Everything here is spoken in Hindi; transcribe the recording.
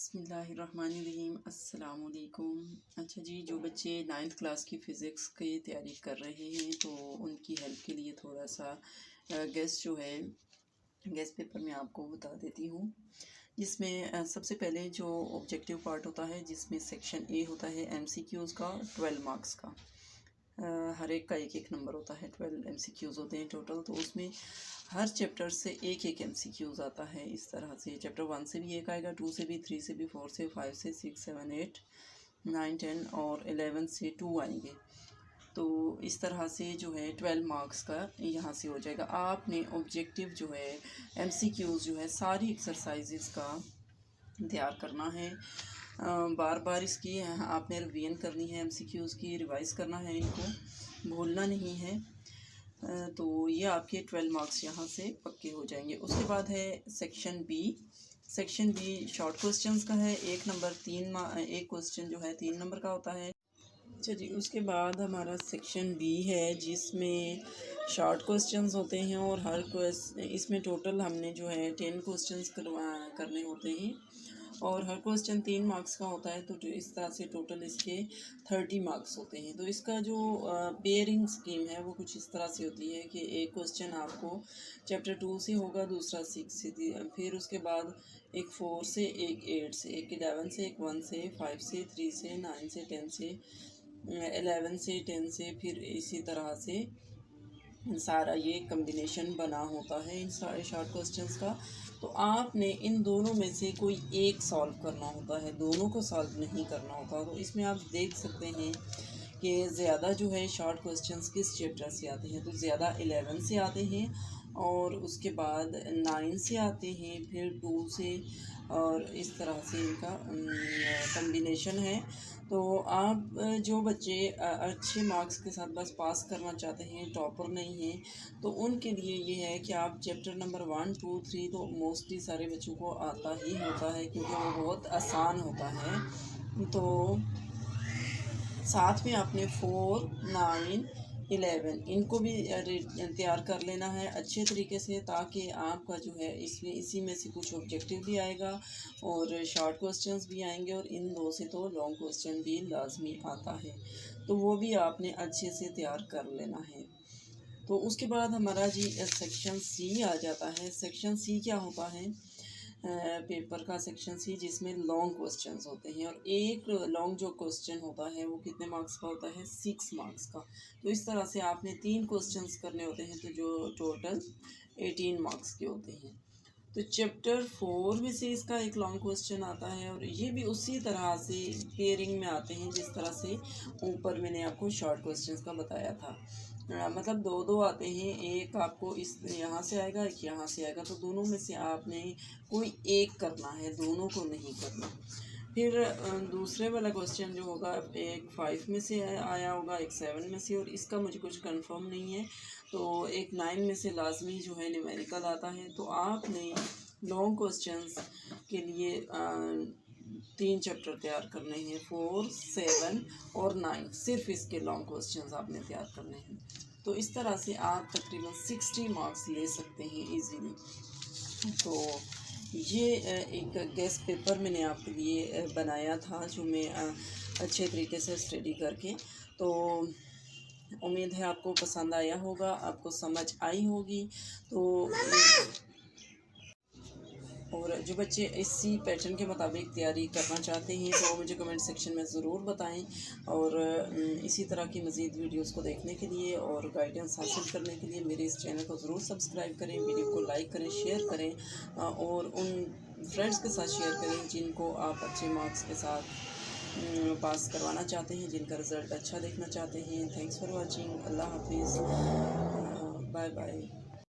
बिस्मिल्लाहिर्रहमानिर्रहीम अस्सलाम वालेकुम। अच्छा जी, जो बच्चे 9th क्लास की फ़िज़िक्स की तैयारी कर रहे हैं तो उनकी हेल्प के लिए थोड़ा सा गेस्ट पेपर मैं आपको बता देती हूँ, जिसमें सबसे पहले जो ऑब्जेक्टिव पार्ट होता है जिसमें सेक्शन ए होता है MCQs का 12 मार्क्स का। हर एक का एक एक नंबर होता है, 12 MCQs होते हैं टोटल। तो उसमें हर चैप्टर से एक एक MCQs आता है। इस तरह से चैप्टर 1 से भी एक आएगा, 2 से भी, 3 से भी, 4 से, 5 से, 6, 7, 8, 9, 10 और 11 से 2 आएंगे। तो इस तरह से जो है 12 मार्क्स का यहाँ से हो जाएगा। आपने ऑब्जेक्टिव जो है MCQs जो है सारी एक्सरसाइजेज का तैयार करना है। बार बार इसकी आपने रिवीजन करनी है, MCQs की रिवाइज करना है, इनको भूलना नहीं है। तो ये आपके 12 मार्क्स यहाँ से पक्के हो जाएंगे। उसके बाद है section B. Section B short questions का है। एक क्वेश्चन जो है 3 नंबर का होता है। अच्छा जी, उसके बाद हमारा सेक्शन बी है जिसमें शॉर्ट क्वेश्चंस होते हैं और इसमें टोटल हमने जो है 10 क्वेश्चंस करने होते हैं और हर क्वेश्चन 3 मार्क्स का होता है। तो जो इस तरह से टोटल इसके 30 मार्क्स होते हैं। तो इसका जो पेयरिंग स्कीम है वो कुछ इस तरह से होती है कि एक क्वेश्चन आपको चैप्टर 2 से होगा, दूसरा 6 से, फिर उसके बाद एक 4 से, एक 8 से, एक 11 से, एक 1 से, 5 से, 3 से, 9 से, 10 से, 11 से, 10 से, फिर इसी तरह से सारा ये कम्बिनेशन बना होता है इन सारे शॉर्ट क्वेश्चंस का। तो आपने इन दोनों में से कोई एक सॉल्व करना होता है, दोनों को सॉल्व नहीं करना होता। तो इसमें आप देख सकते हैं कि ज़्यादा जो है शॉर्ट क्वेश्चंस किस चैप्टर से आते हैं। तो ज़्यादा 11 से आते हैं और उसके बाद 9 से आते हैं, फिर 2 से, और इस तरह से इनका कम्बिनेशन है। तो आप जो बच्चे अच्छे मार्क्स के साथ बस पास करना चाहते हैं, टॉपर नहीं हैं, तो उनके लिए ये है कि आप चैप्टर नंबर 1, 2, 3 तो मोस्टली सारे बच्चों को आता ही होता है क्योंकि वो बहुत आसान होता है। तो साथ में आपने 4, 9, 11 इनको भी तैयार कर लेना है अच्छे तरीके से, ताकि आपका जो है इसमें इसी में से कुछ ऑब्जेक्टिव भी आएगा और शॉर्ट क्वेश्चंस भी आएंगे और इन दो से तो लॉन्ग क्वेश्चन भी लाजमी आता है। तो वो भी आपने अच्छे से तैयार कर लेना है। तो उसके बाद हमारा जी सेक्शन सी आ जाता है। सेक्शन सी क्या होता है? पेपर का सेक्शन सी जिसमें लॉन्ग क्वेश्चंस होते हैं और एक लॉन्ग जो क्वेश्चन होता है वो कितने मार्क्स का होता है? 6 मार्क्स का। तो इस तरह से आपने 3 क्वेश्चंस करने होते हैं तो जो टोटल 18 मार्क्स के होते हैं। तो चैप्टर 4 में से इसका एक लॉन्ग क्वेश्चन आता है और ये भी उसी तरह से पेयरिंग में आते हैं जिस तरह से ऊपर मैंने आपको शॉर्ट क्वेश्चंस का बताया था। मतलब 2-2 आते हैं, एक आपको इस यहाँ से आएगा, एक यहाँ से आएगा। तो दोनों में से आपने कोई एक करना है, दोनों को नहीं करना। फिर दूसरे वाला क्वेश्चन जो होगा एक 5 में से आया होगा, एक 7 में से, और इसका मुझे कुछ कंफर्म नहीं है। तो एक 9 में से लाजमी जो है न्यूमेरिकल आता है। तो आपने लॉन्ग क्वेश्चंस के लिए 3 चैप्टर तैयार करने हैं, 4, 7 और 9। सिर्फ इसके लॉन्ग क्वेश्चंस आपने तैयार करने हैं। तो इस तरह से आप तकरीबन 60 मार्क्स ले सकते हैं इजीली। तो ये एक गेस्ट पेपर मैंने आपके लिए बनाया था जो मैं अच्छे तरीके से स्टडी करके। तो उम्मीद है आपको पसंद आया होगा, आपको समझ आई होगी। तो और जो बच्चे इसी पैटर्न के मुताबिक तैयारी करना चाहते हैं तो मुझे कमेंट सेक्शन में ज़रूर बताएं। और इसी तरह की मज़ीद वीडियोस को देखने के लिए और गाइडेंस हासिल करने के लिए मेरे इस चैनल को ज़रूर सब्सक्राइब करें, वीडियो को लाइक करें, शेयर करें और उन फ्रेंड्स के साथ शेयर करें जिनको आप अच्छे मार्क्स के साथ पास करवाना चाहते हैं, जिनका रिज़ल्ट अच्छा देखना चाहते हैं। Thanks for watching. अल्लाह हाफिज़। Bye bye.